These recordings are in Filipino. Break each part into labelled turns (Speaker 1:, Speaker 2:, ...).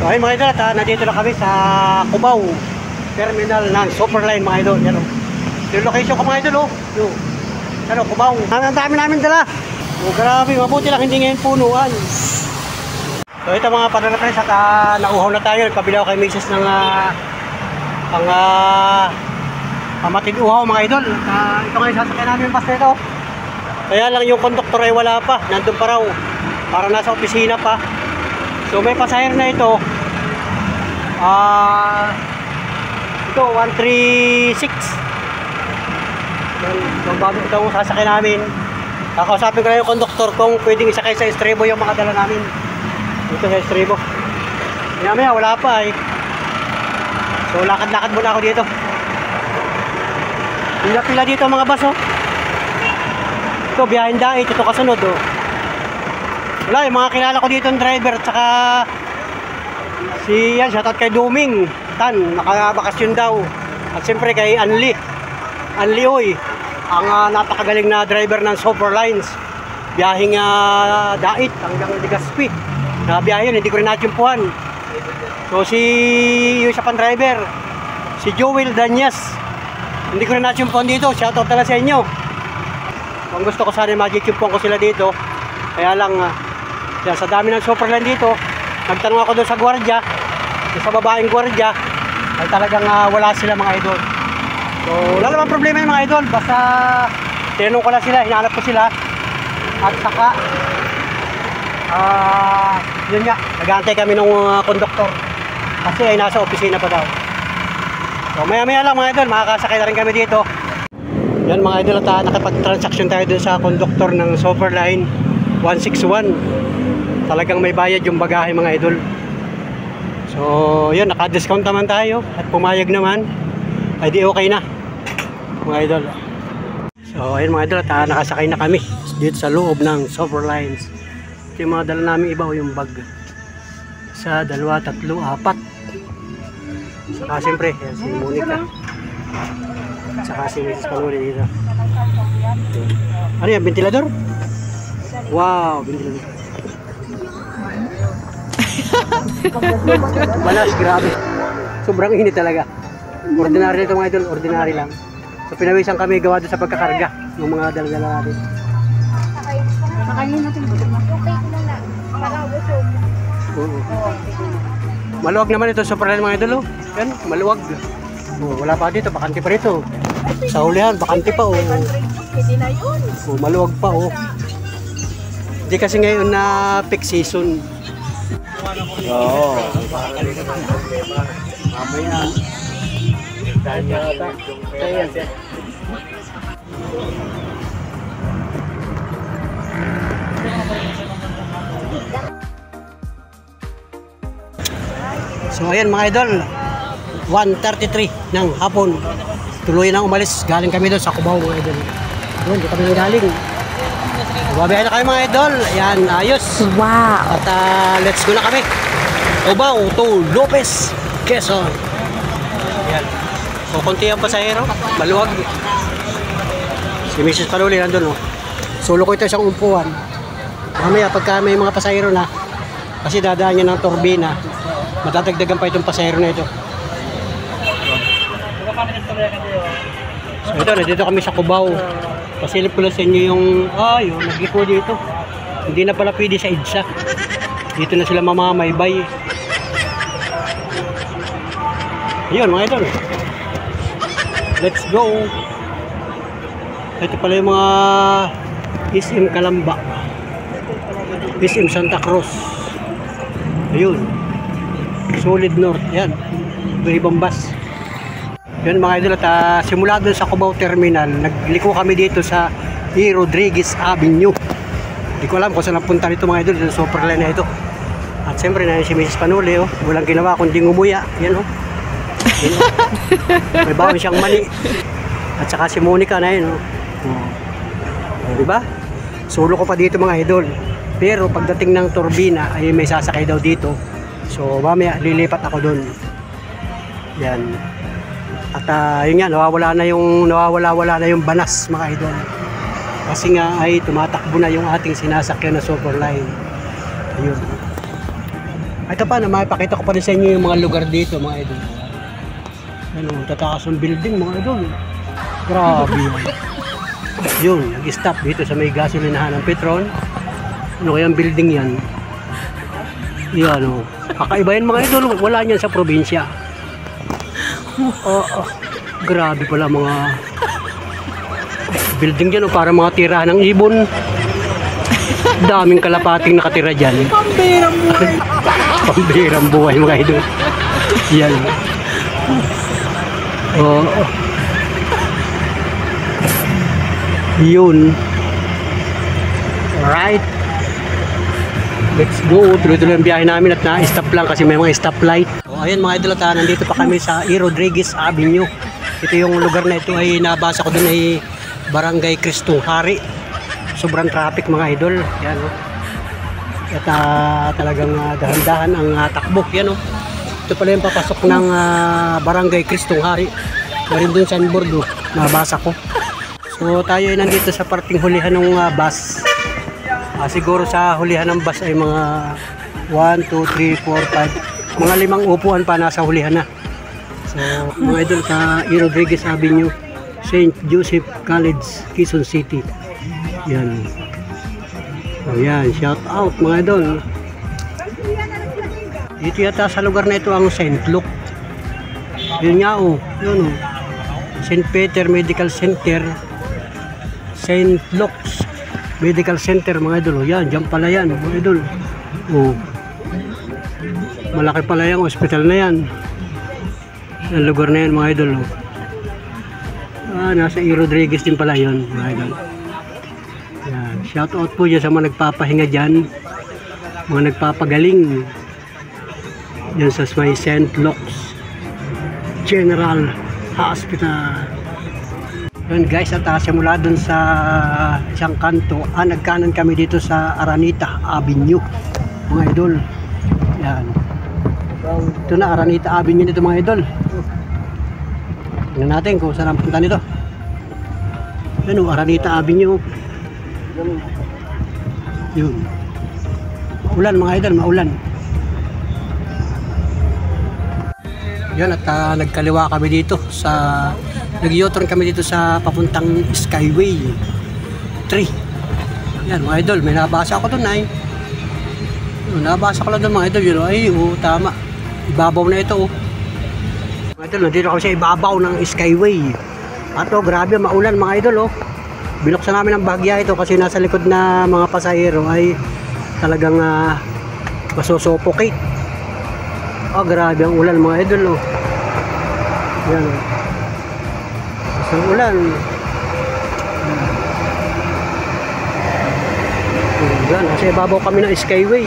Speaker 1: Okay mga idol, nandito na kami sa Cubao Terminal ng Superline mga idol. Yan o. Yung location ko mga idol o. Yung ano, Cubao. Ang dami namin dala. O grabe, mabuti lang hindi ngayon punuan. So ito mga pananatres at nauhaw na tayo. Nagpabila ko kay Mrs. ng pamatid uhaw mga idol. Ito ngayon sasakyan namin yung bus na ito. Kaya lang yung konduktor ay wala pa. Nandun pa raw. Para nasa opisina pa. So may pasahero na ito. Ito 136. So bago ito ang sasakyan namin. Kakausapin ko na yung konduktor kung pwedeng isakay sa estrebo yung mga dala namin. Dito sa estrebo. Maya wala pa eh. So lakad-lakad muna ako dito. Pila-pila dito mga bus oh. Ito biyahin dait, ito kasunod oh. Wala, yung mga kilala ko dito ng driver at saka si yan, shoutout kay Duming Tan, nakabakasyon daw. At siyempre kay Anli Oy, ang napakagaling na driver ng Superlines. Biyahing dait hanggang Legazpi. Na biyahe yun, hindi ko rin natimpuhan. So yung isa pang driver, si Joel Danyas, hindi ko rin natimpuhan dito. Shoutout talaga sa inyo. Kung gusto ko sana ma-timpuhan ko sila dito. Kaya lang sa dami ng Superline dito, nagtanong ako doon sa gwardiya, sa babaeng gwardiya, ay talagang wala sila mga idol. So wala namang problema yung mga idol, basta tinanong ko lang sila, hinahanap ko sila. At saka yun nga, nag-aantay kami ng konduktor kasi ay nasa opisina pa daw. So maya lang mga idol, makakasakay na rin kami dito. Yan mga idol, at nakapag-transaction tayo dun sa konduktor ng Superline 161. Talagang may bayad yung bagahe mga idol. So yun, naka-discount naman tayo at pumayag naman, ay di okay na mga idol. So ayun mga idol, at nakasakay na kami dito sa loob ng Superlines. Ito yung mga dala namin iba o yung bag. Isa, dalawa, tatlo, apat. Saka siyempre si Monica, saka si Mrs. Panuli dito. Ano yan, ventilador? Wow, ventilador. Balas, grabe. Sobrang init talaga. Ordinary nito mga idol, ordinary lang. So pinawisan kami gawa doon sa pagkakarga ng mga dala-dala natin.
Speaker 2: Makain natin dito. Okay ko lang na. Para busog.
Speaker 1: Maluwag naman ito sa Superline mga idol. Oh. Yan, maluwag. Wala pa dito, bakante pa rito. Sa hulihan, bakante pa oh.
Speaker 2: Hindi na yun.
Speaker 1: Maluwag pa oh. Hindi kasi ngayon na peak season. Oo. Mamaya. So ayan mga idol, 1:33 ng hapon. Tuloy na umalis. Galing kami doon sa Cubao mga idol. Doon, di kami galing. Babayaran na kayo mga idol. Ayan, ayos.
Speaker 2: Wow.
Speaker 1: At let's go na kami. Cubao to Lopez, Quezon. Ayan. So konti ang pasahero. Maluwag. Si Mrs. Panuli nandun oh. Solo ko ito isang umpuan. Mamaya pagka may mga pasahero na, kasi dadaan niya ng turbina, matadagdagan pa itong pasahero na ito. So ito, nandito kami sa Cubao. Pasilip ko lang sa inyo yung yung nagliko dito. Hindi na pala pwede sa EDSA. Dito na sila mamamaybay. Ayun mga idol, let's go. Ito pala yung mga SM Calamba, SM Santa Cruz. Ayun, Solid North. Yan, ibang bus. Yun mga idol, at simula doon sa Cubao Terminal, nagliko kami dito sa E. Rodriguez Avenue. Hindi ko alam kung saan napunta nito mga idol, sa Superline na ito. At siyempre na si Mrs. Panuli oh, walang ginawa kundi ngumuya. Yan oh. Yan, oh. May bawon siyang mali. At saka si Monica na yun oh. Diba? Solo ko pa dito mga idol. Pero pagdating ng turbina ay may sasakay daw dito. So mamaya lilipat ako doon. Yan. At yun nga, nawawala na yung banas mga idol. Kasi nga ay tumatakbo na yung ating sinasakyan na Superline. Ayun. Ito pa na makipakita ko pa rin sa inyo yung mga lugar dito mga idol. Ano, tataas ang building mga idol. Grabe yun. Yun, nag-stop dito sa may gasolinahan ng Petron. Ano kaya ang building yan? Yan o. Kakaiba yan mga idol. Wala niyan sa probinsya. Grabe pala mga building dyan o. Para mga tirahan ng ibon. Daming kalapating nakatira dyan.
Speaker 2: Pambirang buhay.
Speaker 1: Pambirang buhay mga idol. Yan. Yun. Alright. Let's go. Tuloy-tuloy ang biyahe namin at na-stop lang kasi may mga stoplight. Ayan mga idol, nandito pa kami sa E. Rodriguez Avenue. Ito yung lugar na ito ay nabasa ko dun ay Barangay Cristong Hari. Sobrang traffic mga idol. Yan o. At talagang dahan-dahan ang takbo. Yan o. Ito pala yung papasok ng Barangay Cristong Hari. Marin dun sa bordo. Nabasa ko. So tayo ay nandito sa parting hulihan ng bus. Siguro sa hulihan ng bus ay mga 1, 2, 3, 4, 5 mga 5 upuan pa nasa hulihan na. So mga idol sa E. Rodriguez Avenue, St. Joseph College, Quezon City. Yan. Ayan, shout out mga idol. Dito yata sa lugar na ito ang St. Luke. Yun nga o, yun o. St. Peter Medical Center, St. Luke's Medical Center mga idol. Yan, dyan pala yan mga idol. Malaki pala yung hospital na yan. Ang lugar na yan mga idol. Nasa E. Rodriguez din pala yun mga idol. Yan, shout out po dyan sa mga nagpapahinga dyan, mga nagpapagaling dyan sa may St. Luke's General Hospital. Yun guys, at simula dun sa isang kanto, nagkanan kami dito sa Aranita Avenue mga idol. Yan, ito na Aranita Avenue nito mga idol. Tingnan natin kung saan ang punta nito. Yan o, Aranita Avenue. Yun, ulan mga idol, maulan. Yan, at nagkaliwa kami dito sa nag-u-turn kami dito sa papuntang Skyway 3. Yan mga idol, may nabasa ako doon ay. Nabasa ko lang doon mga idol, yun ay tama. Ibabaw na ito Mga idol, nandito ako sa ibabaw ng Skyway. At grabe maulan mga idol Binuksan namin ang bahagya ito kasi nasa likod na mga pasahero ay talagang masusuffocate. Grabe ang ulan mga idol Yan isang ulan. Yan, kasi babaw kami ng Skyway.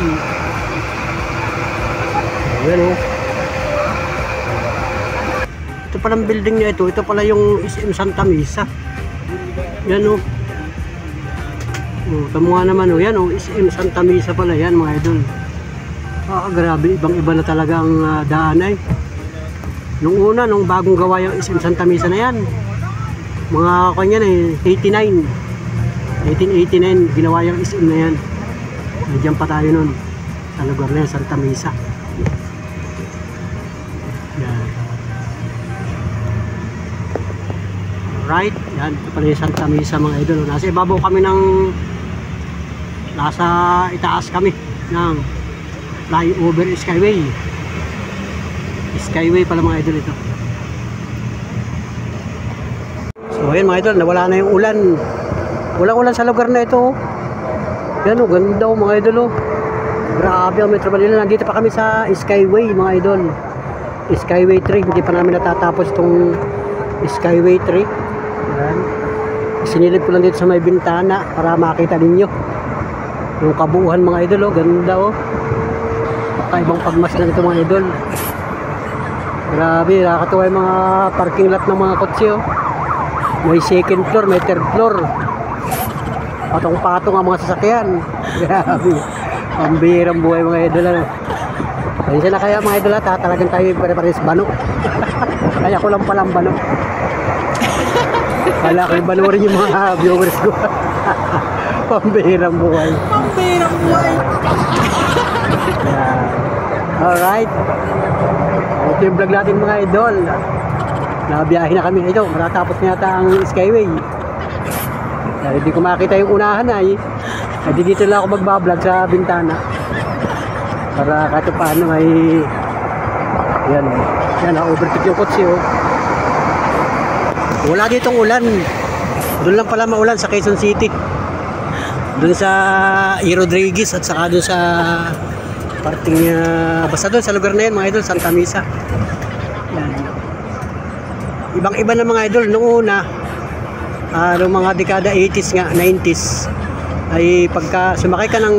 Speaker 1: Yan ito palang building niya ito. Ito pala yung SM Santa Mesa. Yan tamo nga naman yan SM Santa Mesa pala yan mga idol. Grabe, ibang iba na talaga ang daan ay. Nung una, nung bagong gawa yung SM Santa Mesa na yan, mga kanyan 89 1989 ginawa yung SM na yan. Diyan pa tayo nun sa lugar na yan, Santa Mesa. Yan. Alright, yan, ito pala yung Santa Mesa mga idol. Nasa ibabaw kami nasa itaas kami ng flyover Skyway. Skyway pala mga idol ito. So ayan mga idol, nawala na yung ulan. Walang ulan sa lugar na ito. Yan ganda mga idol Grabe ang Metro Manila. Nandito pa kami sa Skyway mga idol. Skyway 3, hindi pa namin natatapos itong Skyway 3. Yan. Sinilip ko lang dito sa may bintana para makita ninyo yung kabuuhan mga idol ganda Kaibang pagmasdan ito mga idol. Grabe, nakakatuwa yung mga parking lot ng mga kotse May second floor, may third floor. Patong-patong ang mga sasakyan. Grabe, pambihirang buhay mga idol Ayun na kaya mga idol talagang tayo pare-pares bano. Kaya ko lang palang bano. Kala ko bano rin yung mga viewers ko. Pambihirang buhay.
Speaker 2: Pambirang buhay.
Speaker 1: Alright. Ito yung vlog natin mga idol. Nabiyahe na kami. Ito, matatapos na yata ang Skyway. Dahil hindi ko makita yung unahan ay dito lang ako magbablog sa bintana. Para kahit paano ay yan, overtake yung kotse oh. Wala ditong ulan. Doon lang pala maulan sa Quezon City. Doon sa E. Rodriguez at saka doon sa parting basta doon sa lugar na yun mga idol, Santa Mesa. Yan. Ibang-iba na mga idol noong una. Noong mga dekada 80s nga, 90s ay pagka sumakay ka ng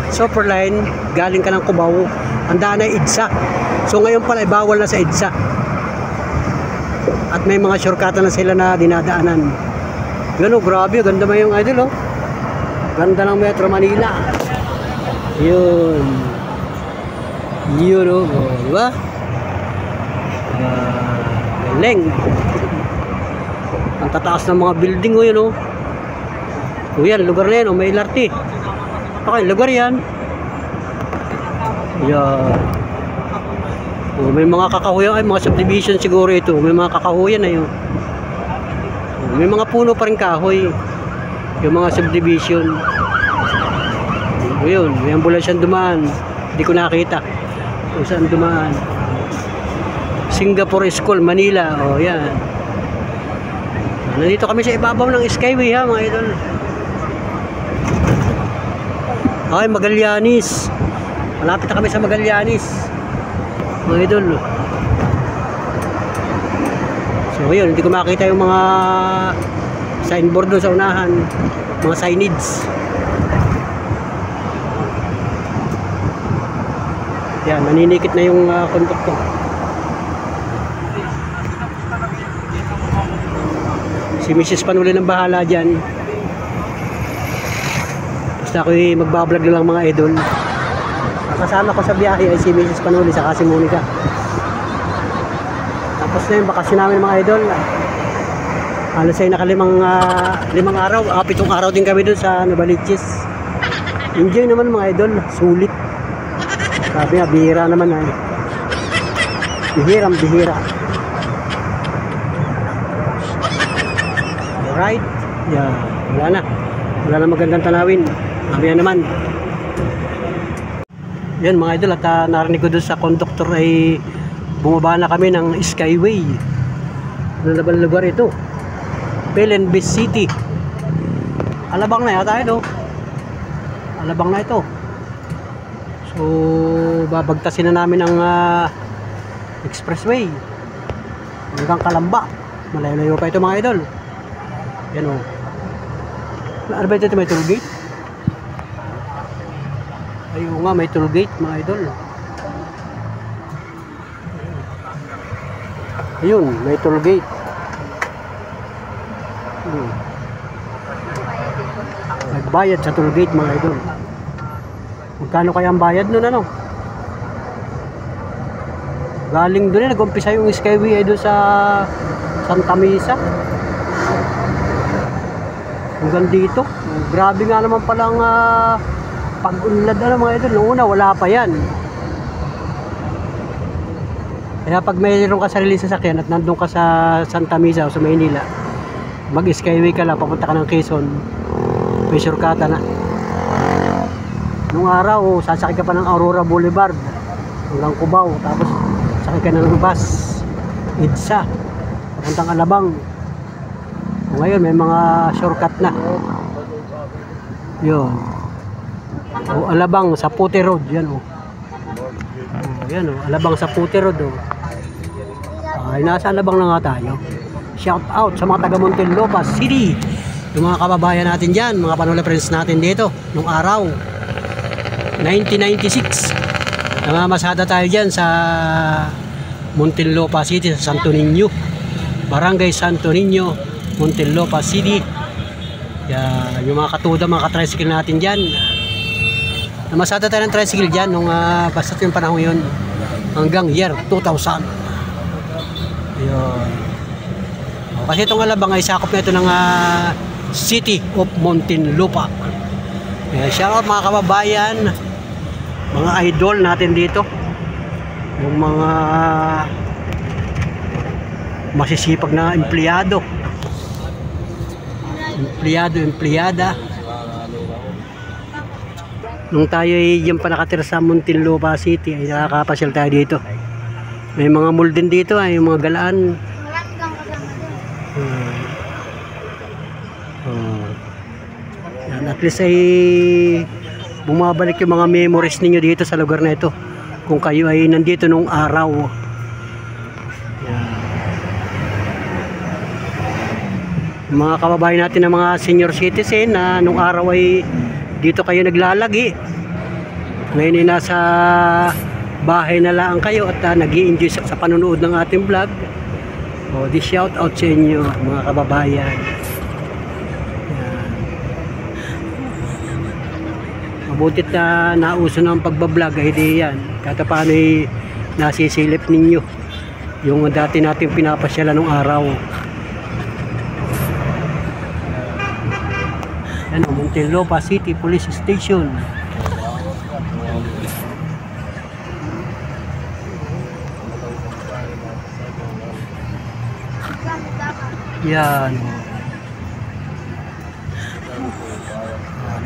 Speaker 1: Superline, galing ka ng Cubao, ang daan ay EDSA. So ngayon pala ay bawal na sa EDSA. At may mga shortcut na sila na dinadaanan. Yun oh, grabe, ganda mo yung idol oh. Ganda ng Metro Manila. Yun. Yun oh, diba? Galing. Ang tataas ng mga building oh, yun oh. O yan, lugar na yan oh, may LRT. Okay, lugar yan. Yan. Oh, may mga kakahuyan ay mga subdivision siguro ito. May mga kakahuyan na yun. May mga puno pa rin kahoy. Yung mga subdivision. Yun, may ambulansyan dumaan. Hindi ko nakita kung saan dumaan. Singapore School, Manila. O yan. Nandito kami sa ibabaw ng Skyway ha mga idol. Okay, Magallanes. Malapit na kami sa Magallanes mga idol. So yun, hindi ko makita yung mga signboard doon sa unahan, mga signage. Yan, naninikit na yung conductor. Si Mrs. Panuli ng bahala dyan. Basta ako'y magbablog lang mga idol. Kasama ko sa biyahe ay si Mrs. Panuli saka si Monica. Tapos na yung bakasyon namin mga idol. Halos ay nakalimang 5 araw, 7 araw din kami doon sa Novaliches. Enjoy naman mga idol, sulit. Sabi nga, bihira naman ay. Bihirang bihira. Alright. Yeah, wala na. Wala na magandang tanawin. Mamaya naman. Yan mga idol, at narinig ko doon sa conductor ay bumaba na kami ng Skyway. Ano na ba lugar ito? Pelenbis City. Alabang na yata ito. Alabang na ito. So babagtasin na namin ang expressway hanggang Calamba. Malayo-layo pa ito mga idol. Yan o. Ano ba ito, may toll gate? Ayun nga, may toll gate mga idol. Ayun, may toll gate. Nagbayad sa toll gate mga idol. Magkano kaya ang bayad nun ano? Galing doon nag-umpisa yung Skyway ay doon sa Santa Mesa. Hanggang dito. Grabe nga naman palang pag-unlad na mga idol. Noong una wala pa yan. Kaya pag mayroon ka sarili sasakyan at nandun ka sa Santa Mesa o sa Maynila, mag-Skyway ka lang, papunta ka ng Quezon, may shortcutan na. Nung araw, sasakay ka pa ng Aurora Boulevard hanggang Cubao, tapos sakay ka na ng bus EDSA papuntang Alabang. Ngayon may mga shortcut na yun. O, Alabang sa Puti Road yan o. Yan o, Alabang sa Puti Road o. Ay, nasa Alabang na nga tayo. Shout out sa mga taga Muntinlupa City, yung mga kababayan natin dyan, mga Panula friends natin dito nung araw 1996. Namamasada tayo dyan sa Muntinlupa City, sa Santo Niño, Barangay Santo Niño, Muntinlupa City. Yung mga katuda, mga ka-tricycle natin dyan, namasada tayo ng tricycle dyan nung basta yung panahon yun hanggang year 2000. Yun. Kasi itong Alabang ay sakop na ito ng City of Muntinlupa. Shout out mga kababayan, mga idol natin dito, yung mga masisipag na empleyada. Nung tayo ay yung pa nakatira sa Muntinlupa City ay nakakapasyal tayo dito. May mga mall din dito, ay yung mga galaan.
Speaker 2: Marami kang kasama doon.
Speaker 1: Yan, at least ay bumabalik yung mga memories ninyo dito sa lugar na ito kung kayo ay nandito nung araw. Yan. Mga kababayan natin ng mga senior citizen na nung araw ay dito kayo naglalagi, ngayon ay nasa bahay na lang kayo at nag-i-enjoy sa panonood ng ating vlog. Di shout out sa inyo mga kababayan. Mabutit na nauso ng pagbablog ay di yan. Kahit paano ay nasisilip ninyo yung dati natin pinapasyalan ng araw. Yan ang Muntinlupa City Police Station. Yan.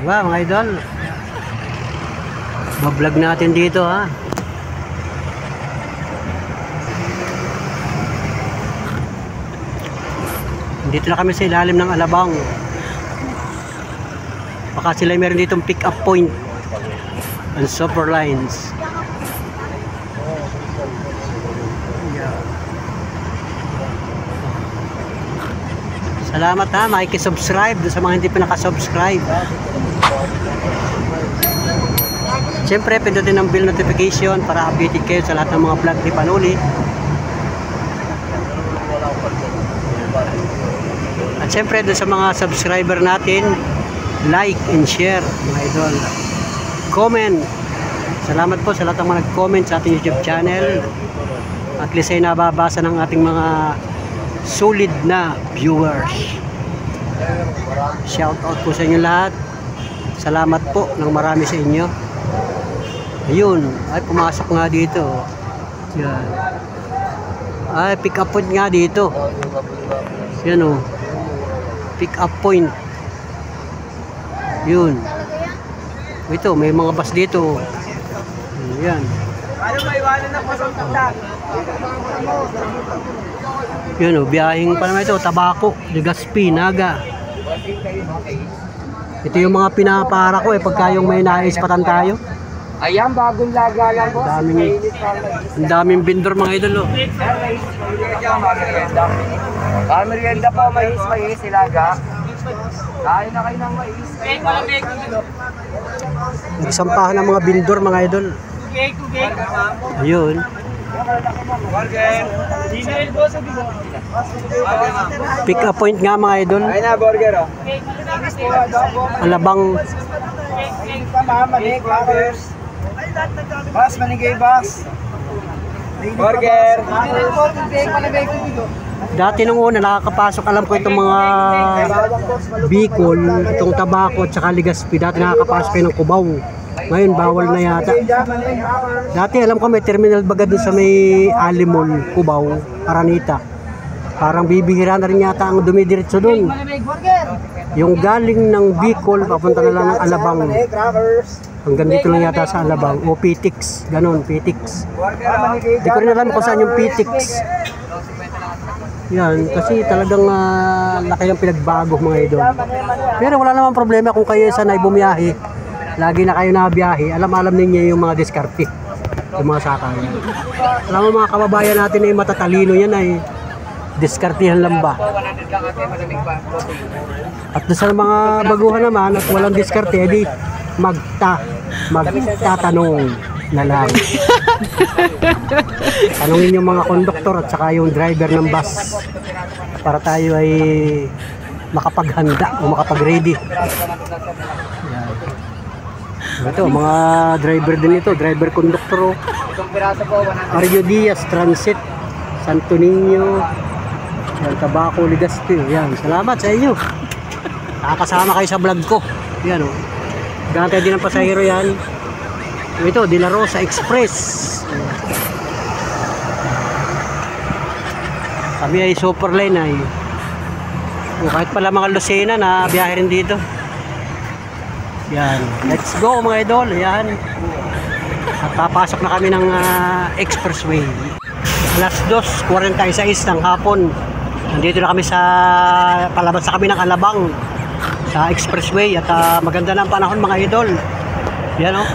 Speaker 1: Diba mga idol? Mablog natin dito ha. Dito na kami sa ilalim ng Alabang. Baka sila meron ditong pick up point and super lines. Salamat ha, makikisubscribe sa mga hindi pa nakasubscribe. Siyempre, pindutin ang bell notification para updated kayo sa lahat ng mga vlog ni Panuli. At siyempre, doon sa mga subscriber natin, like and share mga idol. Comment. Salamat po sa lahat ng mga nag-comment sa ating YouTube channel. At least ay nababasa ng ating mga solid na viewers. Shout out po sa inyo lahat. Salamat po ng marami sa inyo. Ayun, ay pumasok nga dito. Yan. Ay pick up point nga dito. Yan o. Pick up point. Yun. Ito, may mga bus dito. Yan.
Speaker 3: Ano maiwanan na po sa tagtag?
Speaker 1: Yun o, biyahing pa naman ito, Tabaco, Legazpi, Naga. Ito yung mga pinapara ko pagka yung may naispatan tayo.
Speaker 3: Ayan, bagong laga lang po.
Speaker 1: Ang daming vendor mga idol.
Speaker 3: Merienda po, mais, ilaga. Kain na kayo ng mais.
Speaker 1: Nagsampahan ng mga vendor mga idol. Ayun. Pick up point nga mga idol.
Speaker 3: Ayun na, burger oh.
Speaker 1: Alabang.
Speaker 3: Bas, manigay bas. Burger.
Speaker 1: Dati nung una nakakapasok, alam ko itong mga Bicol, itong Tabaco at saka Legazpi. Dati nakakapasok kayo ng Cubao. Ngayon bawal na yata. Dati alam ko may terminal baga dun sa may Alimol, Cubao, Aranita. Parang bibihira na rin yata ang dumidiretso dun. Yung galing ng Bicol papunta na lang ng Alabang. Hanggang dito lang yata sa Alabang. O Pitix, ganon, Pitix. Hindi ko rin alam kung saan yung Pitix. Yan, kasi talagang laki ng pinagbago mga idol. Pero wala namang problema kung kayo sanay bumiyahe. Lagi na kayo nabiyahe, alam ninyo yung mga diskarte, yung mga sakay. Alam mo mga kababayan natin ay matatalino yan ay diskartihan lang ba. At sa mga baguhan naman at walang diskarte, edi magtatanong na lang. Tanungin yung mga konduktor at saka yung driver ng bus para tayo ay makapaghanda o makapag-ready. Ito, mga driver din ito, driver conductor. Arjo Diaz, Transit, Santo Niño, yan, Tabaco, Legazpi. Yan, salamat sa inyo. Nakakasama kayo sa vlog ko. Yan o. Gantay din ang pasahero yan. Ito, De La Rosa Express. Kami ay super lane ay. Kahit pala mga Lucena na biyahe rin dito. Yan. Let's go mga idol. Yan. At papasok na kami ng expressway. Alas 2:46 ng hapon. Nandito na kami sa palabas sa kami ng Alabang sa expressway at maganda na ang panahon mga idol. Yan o.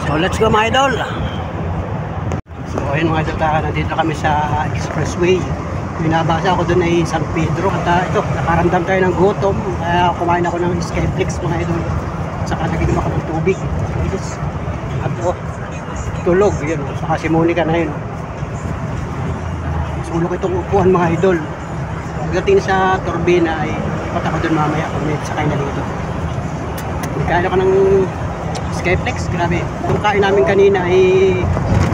Speaker 1: So let's go mga idol. So ayun mga idol, nandito kami sa expressway. Binabasa ako doon ay San Pedro. At ito, nakaramdam tayo ng gutom. Kaya kumain ako ng Skyflix mga idol. At saka naginom ako ng tubig. At tulog. Yun. Saka si Monica na yun. Sulok itong upuan mga idol. Pagdating sa turbina ay ipat ako doon mamaya kung may sakay na dito. Nagkain ako ng Skyflex. Grabe. Itong kain namin kanina ay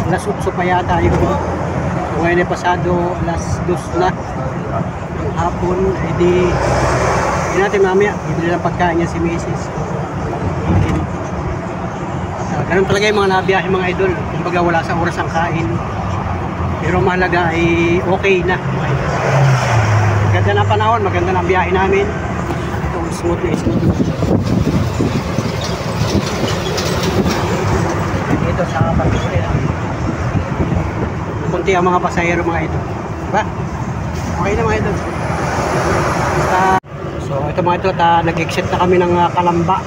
Speaker 1: alas 8 pa yata yun. Ngayon ay pasado alas 2 na ng hapon. Ay di natin mamaya bibili ng pagkain niya si Mrs. Ganun talaga yung mga nabiyahe mga idol. Kumbaga wala sa oras ang kain. Pero mahalaga ay okay na. Maganda na panahon, maganda na ang biyahe namin. Ito smooth na smooth. Ito sa pagkakuli lang. Kunti ang mga pasahero mga idol. Diba? Okay na mga idol. So ito mga idol, nag-exit na kami ng Calamba.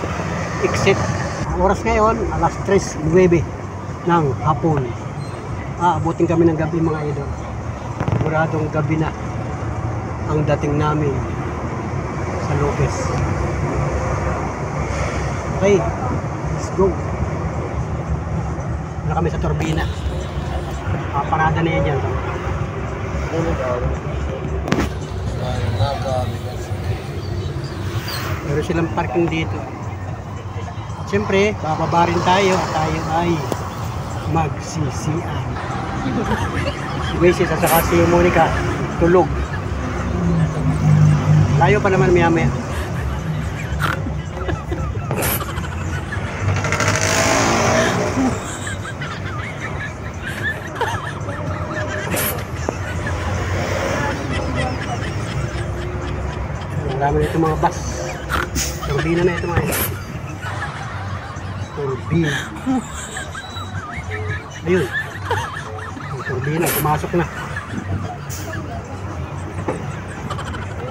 Speaker 1: Exit. Ang oras ngayon, alas 3:09 ng hapon. Abutin kami ng gabi mga idol. Siguradong gabi na ang dating namin sa Lopez. Okay, let's go. Wala kami sa turbina. Parada na yan dyan. Meron silang parking dito. Siyempre, bababa rin tayo. Tayo ay magsisian. Si Wasis at saka si Monica tulog. Layo pa naman maya-maya. Marami na itong mga bus. Turbina na ito mga ito. Turbina. Ayun. Ang turbina, pumasok na.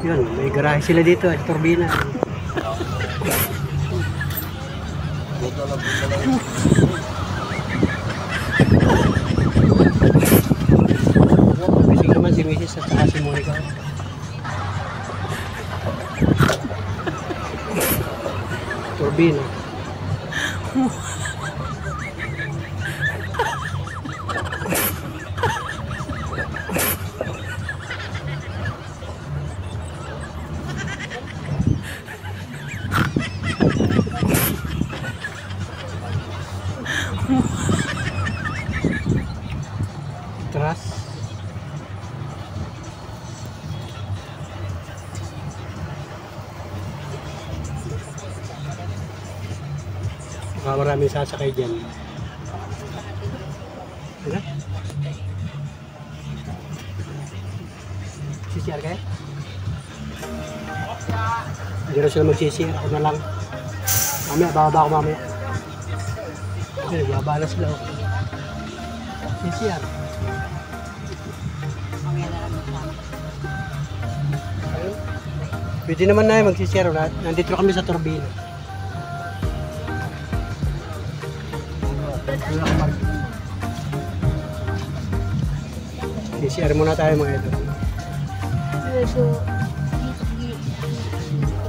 Speaker 1: Yun, may garahe sila dito, turbina. Kasi naman si Mrs. at saka si Monica. Turbina. Atras. Baka maraming sasakay dyan. Ano? CCR kayo? Hindi na sila mag-CCR. Ako na lang. Mamaya, bababa ako mamaya. Okay, bababa na sila. CCR. Pwede naman na mag-CCR ulit. Nandito kami sa turbina. CCR muna tayo mga ito.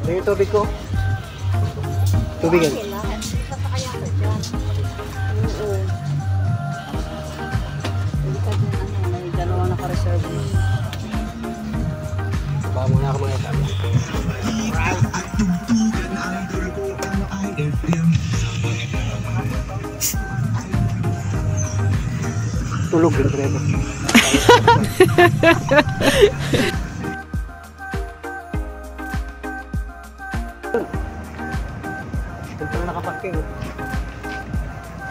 Speaker 1: Ito yung tubig ko. Tubig yan.
Speaker 2: May dalawa naka-reserve.
Speaker 1: Baka muna ako mga ito. Tulog din pero. Ito na nakaparking.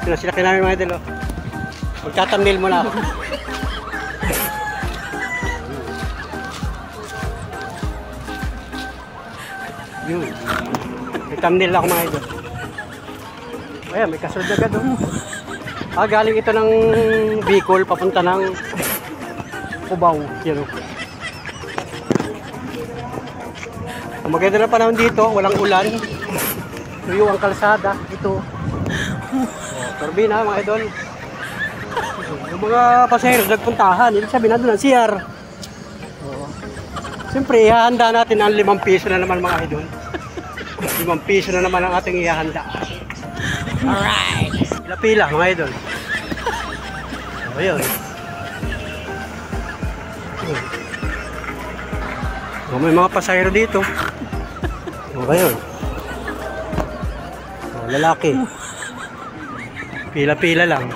Speaker 1: Ito na sila namin mga idol. Magtatamnil mo na ako. Yun. May thumbnail ako mga idol. Ayan, may kasunod na agad. Galing ito ng Bicol, papunta ng Cubao. Yan o. Maganda na panahon dito, walang ulan. Tuyo ang kalsada. Ito. Turbina mga idol. Yung mga pasahero nagpuntahan, ibig sabihin na doon ang CR. Siyempre, ihahanda natin ang 5 piso na naman mga idol. 5 piso na naman ang ating ihahanda. Alright. Pila-pila mga idol. Ayun. May mga pasahero dito. Ayun. Lalaki. Pila-pila lang.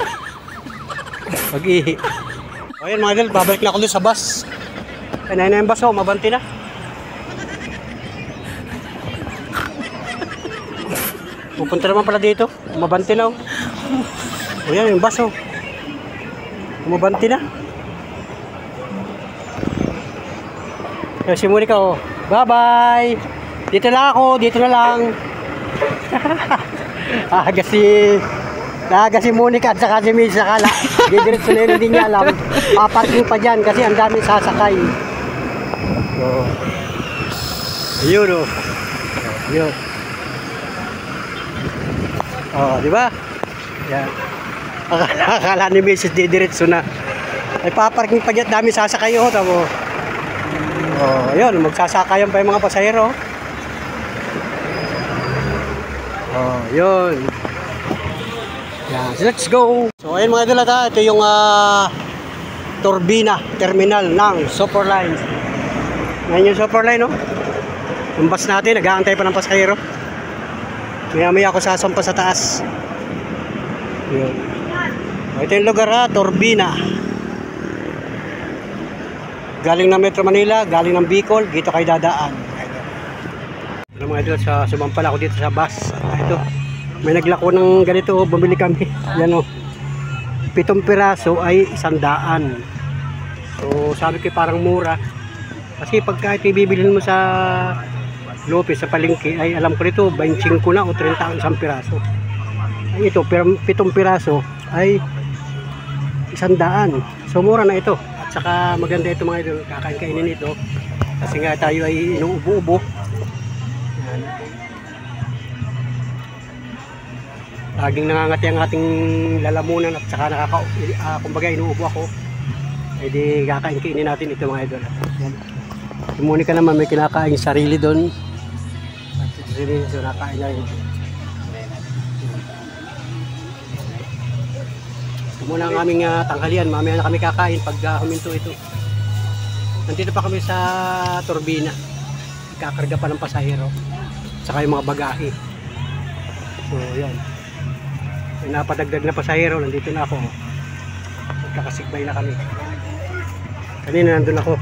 Speaker 1: Pag-ihi. Ayun mga idol, babalik na ako doon sa bus. Kanina na yung bus, mabanti na. Pupunta naman pala dito. Mabanti na. O yan, yung bus. Mabanti na. Kaya si Monica, bye-bye. Dito lang ako, dito na lang. Aga si Monica at saka si Miss Sakala. Didiretso na yun, hindi niya alam. Paparking pa dyan kasi ang dami sasakay. So, ayun Ayun. Di ba? Yan. Akala ni Mrs. didiretso na. Ay paparking pa dyan, dami sasakay tamo. Ayun, magsasakayan pa yung mga pasahero. Yun. Yan, let's go. So ayun mga idol, ito yung Turbina terminal ng Superline. Ngayon yung Superline, yung bus natin, nag-aantay pa ng pasahero. Maya ako sasampa sa taas. Yun. Ito yung lugar, Turbina. Galing ng Metro Manila, galing ng Bicol, dito kayo dadaan. Ano mga idol, sumampala ako dito sa bus. Ito, may naglako ng ganito, bumili kami. Yan 7 piraso ay 100. So sabi ko parang mura. Kasi pagka ito ibibilhin mo sa Lopez, sa palengke, ay alam ko nito, 25 na o 30 ang 1 piraso. Ay ito, 7 piraso ay 100. So mura na ito. Saka maganda ito mga idol, kakain-kainin ito kasi nga tayo ay inuubo-ubo. Laging nangangati ang ating lalamunan at saka kumbaga inuubo ako. E di kakain-kainin natin ito mga idol. Si Monica naman may kinakain sarili doon at si Rizzo nakain na rin. Muna ang aming tanghalian, mamaya na kami kakain pag huminto ito. Nandito pa kami sa Turbina. Kakarga pa ng pasahero. Saka yung mga bagahe. So yan. Yung napadagdag na pasahero, nandito na ako. Magkakasikbay na kami. Kanina nandun ako.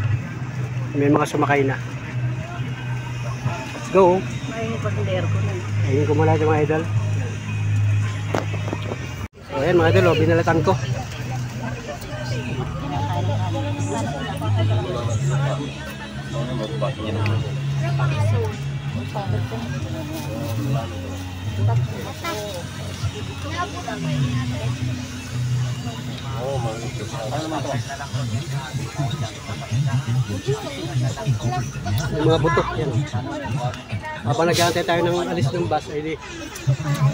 Speaker 1: May mga sumakay na. Let's go. Ayun ko mula ito mga idol. So ayan mga idol, binalatan ko. Yung mga butok yan. Habang nag-aantay tayo ng alis ng bus, ay di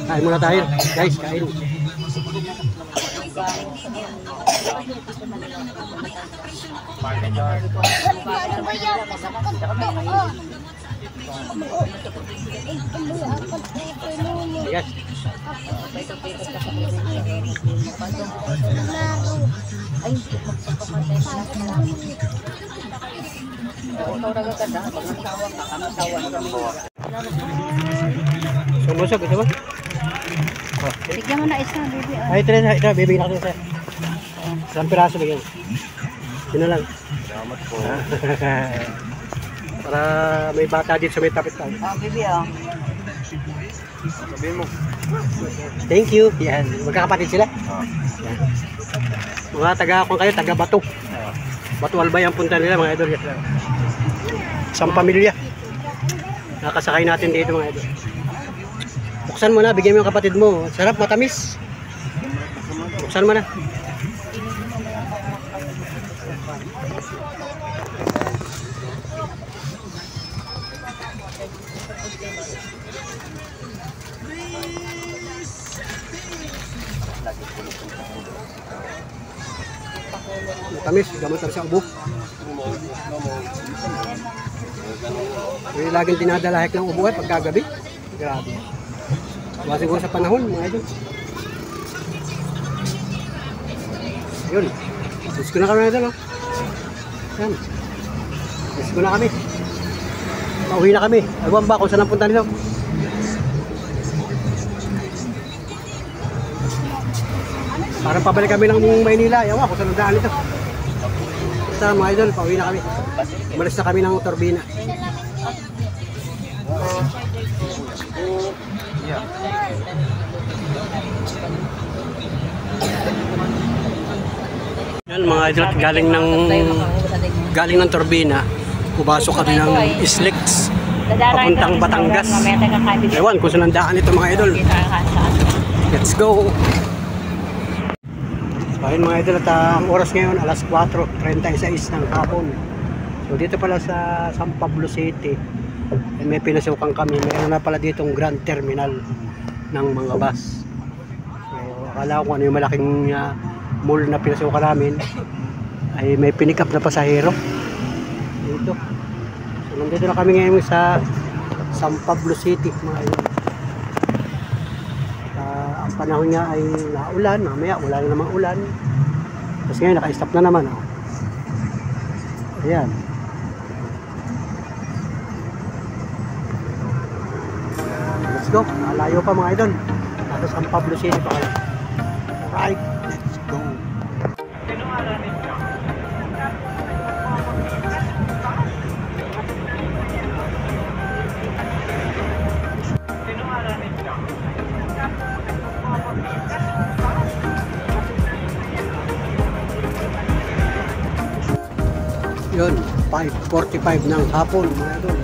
Speaker 1: kain muna tayo. Guys, kain. Yes. Sumusok, gusto mo?
Speaker 2: Bigyan mo na isa, baby.
Speaker 1: Ay, ito, bibigyan ako isa. 1 piraso bigyan. Yun na lang.
Speaker 3: Salamat po.
Speaker 1: Para may bata dito sa may tapit tayo.
Speaker 2: Baby,
Speaker 3: Sabihin mo.
Speaker 1: Thank you. Yan. Magkakapatid sila. Yan. Mga taga kung kayo, taga Bato. Bato Albay ang punta nila mga idol. Isang pamilya. Nakasakay natin dito mga idol. Buksan mo na, bigyan mo yung kapatid mo. Sarap, matamis. Buksan mo na. Matamis, gamot lang sa ubo. May laging dinadalahik ng ubo at pagkagabi. Grabe. Base ko sa panahon, mga idol. Yun. Sis ko na kami, idol. Yan. Sis ko na kami. Pauwi na kami. Ewan ba kung saan ang punta nito? Parang pabalik kami ng Maynila. Ewan kung saan ang daan nito. Basta mga idol, pauwi na kami. Umalis na kami ng Turbina. Yan mga idol, galing ng Turbina, pupasok kami ng Islex papuntang Batangas. Ewan kung saan ang daan ito mga idol. Let's go! So ayun mga idol, at ang oras ngayon alas 4:36 ng hapon. So dito pala sa San Pablo City, may pinasukan kami. Mayroon na pala ditong Grand Terminal ng mga bus. So akala ko ano yung malaking mall na pinasukan namin ay may pinick up na pasahero dito. So nandito na kami ngayon sa San Pablo City mga idol. Ang panahon niya ay naulan, mamaya wala na namang ulan. Tapos ngayon naka-stop na naman. Ayan. Let's go. Malayo pa mga idol. Nasa San Pablo City pa kayo. Alright, let's go. Yun, 5:45 ng hapon mga idol.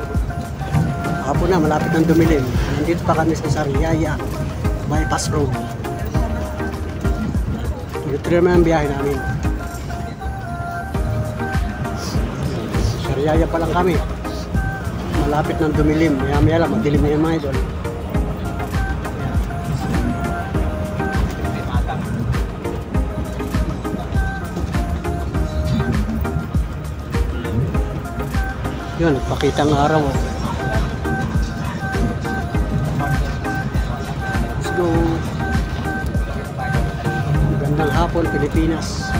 Speaker 1: Hapon na, malapit ng dumilim. Nandito pa kami sa Sariaya Bypass Road. Tuloy-tuloy naman ang biyahe namin. Sariaya pa lang kami. Malapit ng dumilim. Maya-maya lang, madilim na yan mga idol. Yun, nagpakita ng araw. Let's go. Magandang hapon, Pilipinas.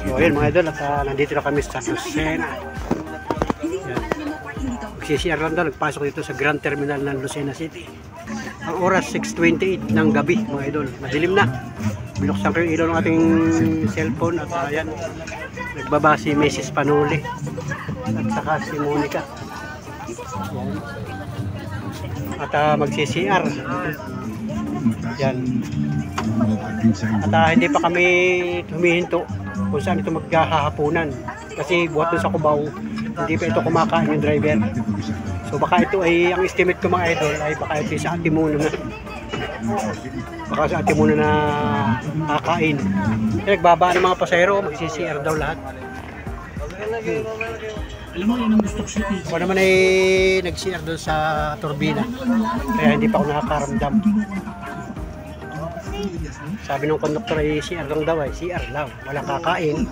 Speaker 1: So ayun mga idol, at nandito na kami sa Lucena. Magsisiyar lang daw, nagpasok dito sa Grand Terminal ng Lucena City. Ang oras 6:28 ng gabi mga idol. Madilim na. Binuksan ko yung ilaw ng ating cellphone at ayan, nagbaba si Mrs. Panuli at saka si Monica. Yan. At magsi-CR. Yan. At hindi pa kami humihinto kung saan ito maghahaponan. Kasi buhat doon sa Cubao, hindi pa ito kumakain yung driver. So baka ito ay, ang estimate ko mga idol, ay baka ito sa Antimono na. Baka sa Antimono na kakain. Nagbaba ng mga pasahero, magsi-CR daw lahat. Ako naman ay nag-CR doon sa Turbina, kaya hindi pa ako nakakaramdam. Sabi ng konduktor ay CR lang daw, ay CR lang, wala kakain.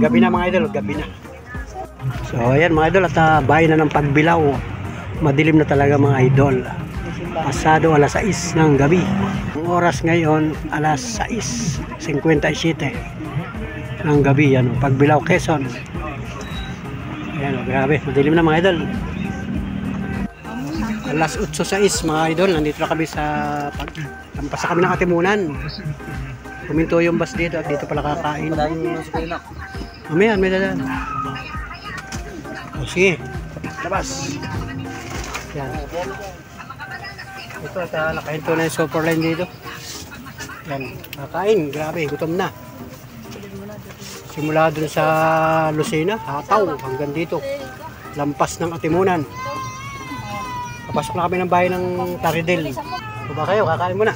Speaker 1: Gabi na mga idol, gabi na. So ayan mga idol, at bahay na ng Pagbilao. Madilim na talaga mga idol. Pasado alas 6 ng gabi. Ang oras ngayon alas 6:57 ng gabi. Yan, Pagbilao, Quezon. Ayan, grabe, madilim na mga idol. Alas 8:06 mga idol, nandito na kami sa Lampasa kami ng Atimunan. Puminto yung bus dito at dito pala kakain. Mamaya, may dadan. Sige, labas. Yan. Ito, nakahinto na yung super line dito. Yan, nakain. Grabe, gutom na. Simula dun sa Lucena, Hataw, hanggang dito. Lampas ng Atimunan. Papasok na kami ng bahay ng Taridel. Baba kayo, kakain muna.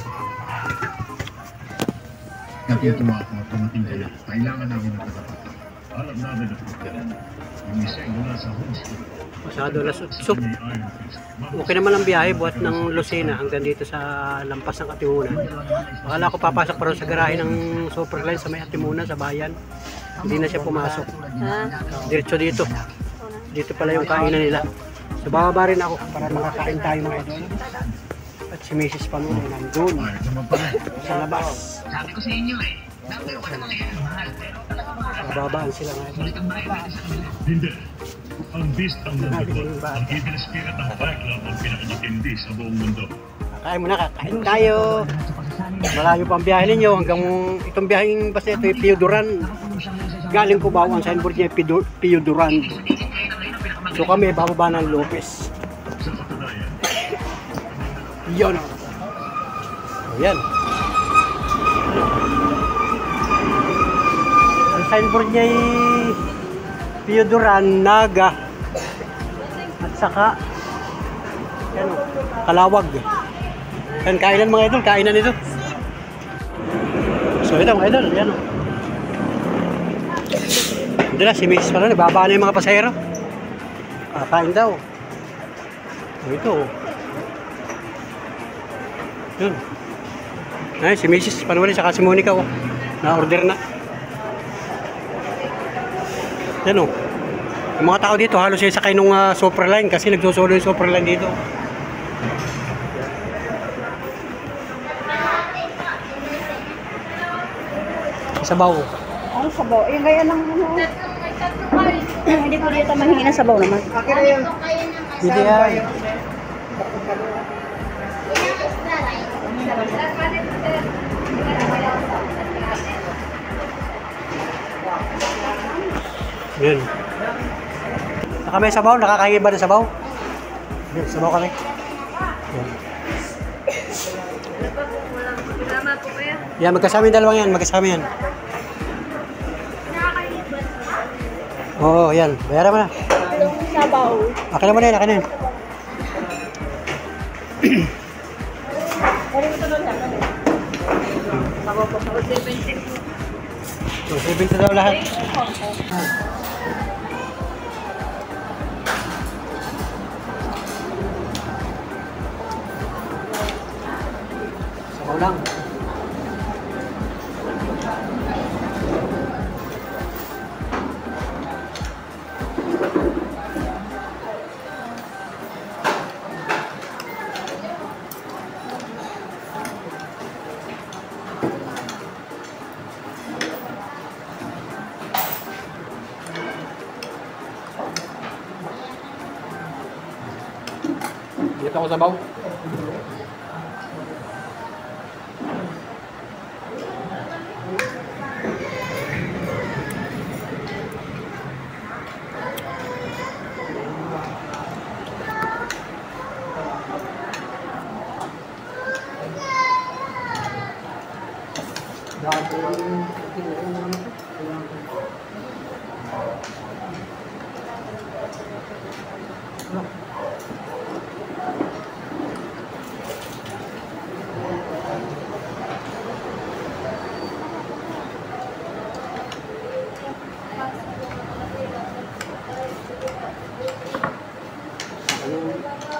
Speaker 4: Natutuwa ako at tumating kayo. Kailangan namin ng katapatan. Alam namin ang problema. Yung isa ay mula sa homestay.
Speaker 1: Masyado na sup. Okay naman ang biyahe buhat ng Lucena hanggang dito sa lampas ng Atimunan. Akala ko papasok pa rin sa garahe ng Superline sa may Atimunan sa bayan. Hindi na siya pumasok. Diretso dito. Dito pala yung kainan nila. So bababa rin ako para makakain tayo mga idol. At si Mrs. Panuloy nandun sa labas.
Speaker 5: Sabi ko sa inyo eh, nakulo ka naman ngayon, mahal.
Speaker 1: Bababaan sila mga idol.
Speaker 4: Hindi. Ang beast ang nandito. Ang evil spirit ng Fight ang pinakamatindi sa buong mundo.
Speaker 1: Kakain muna, kakain tayo. Malayo pa ang biyahe ninyo hanggang itong biyaheng basta ito yung Pioduran. Galing ko ang signboard niya Pioduran. So kami bababa ng Lopez.
Speaker 4: Sa katunayan,
Speaker 1: Yun. Ayan. Ang signboard niya ay Pioduran, Naga at saka yan, Kalawag. Yan, kainan mga idol, kainan ito. So ito mga idol, yan. Ito na, si Mrs. pala, nababa na yung mga pasahero. Kakain daw. Ito. Yun. Ay, si Mrs. Panuloy, saka si Monica, oh. Na-order na. Yan, oh. Yung mga tao dito, halos yung sakay nung Superline kasi nagsusolo yung Superline dito. Sabaw.
Speaker 2: Ano sabaw? Yung gaya lang ano. Hindi ko dito mahingi ng sabaw naman.
Speaker 1: Hindi ay. Yun. Saka may sabaw, nakakain ba ng sabaw? Yun, sabaw kami. Yun. Yan, magkasama yung dalawang yan, magkasama yan. Oo, yan. Bayaran mo na.
Speaker 2: Sabaw.
Speaker 1: Akin na mo na yan, akin na yan.
Speaker 2: Sabaw po, 70.
Speaker 1: So, 70 daw lahat. Sabaw lang. Dito ako sabaw.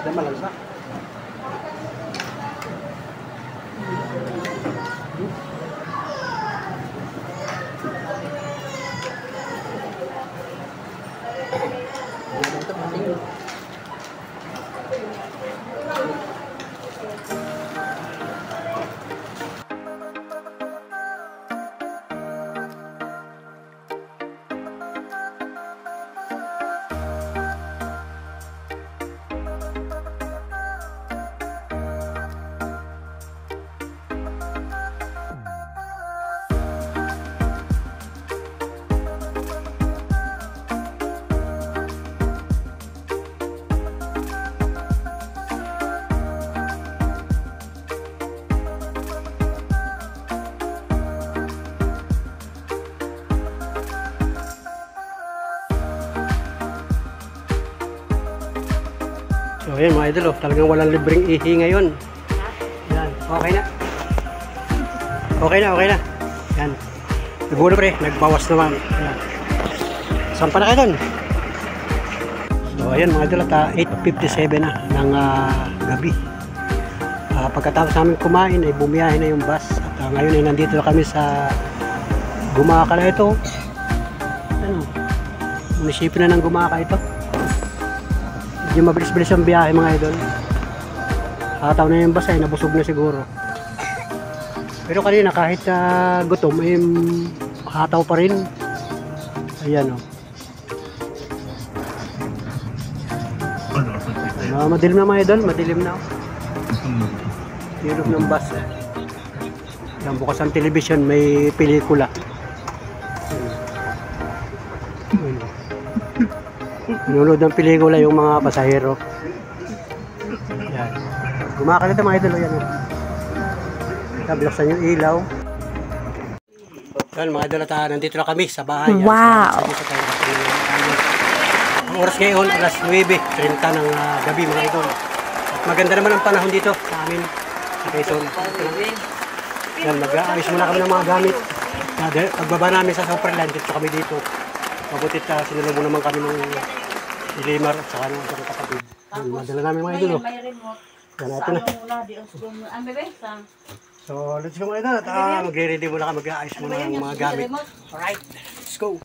Speaker 1: Dama lang sa. ayan mga idol, talagang walang libreng ihi ngayon. Yan, okay na. Okay na. Yan. Nagulo pre, nagbawas naman. Yan. Saan pa na kayo doon? So ayan mga idol, at 8:57 na ng gabi. Pagkatapos namin kumain ay bumiyahe na yung bus. At ngayon ay nandito na kami sa Gumaka na ito. Ano? Munisipyo na ng Gumaka ito. Medyo mabilis-bilis ang biyahe mga idol. Hataw na yung bus ay nabusog na siguro. Pero kanina kahit gutom ay hataw pa rin. Ayan o. Madilim na mga idol, madilim na. Hilog ng bus. Yan, bukas ang television, may pelikula. Nunod ng pelikula yung mga pasahero. Yan. Gumaka na mga idol. Yan. Bilaksan yung ilaw. Yan mga idol, nandito na kami sa bahay.
Speaker 2: Wow!
Speaker 1: Ang oras ngayon, alas 9:30 ng gabi mga idol. At maganda naman ang panahon dito sa amin. Sa Quezon. Yan, mag-aayos muna kami ng mga gamit. Pagbaba namin sa Superland, dito kami dito. Mabutit sinulong naman kami ng Ilimar at saka ng isang kapatid. Madala namin mga idol. Yan, ito na. So, let's go mga idol. Magre-ready muna ka, mag-aayos muna ng mga gamit. Alright, let's go.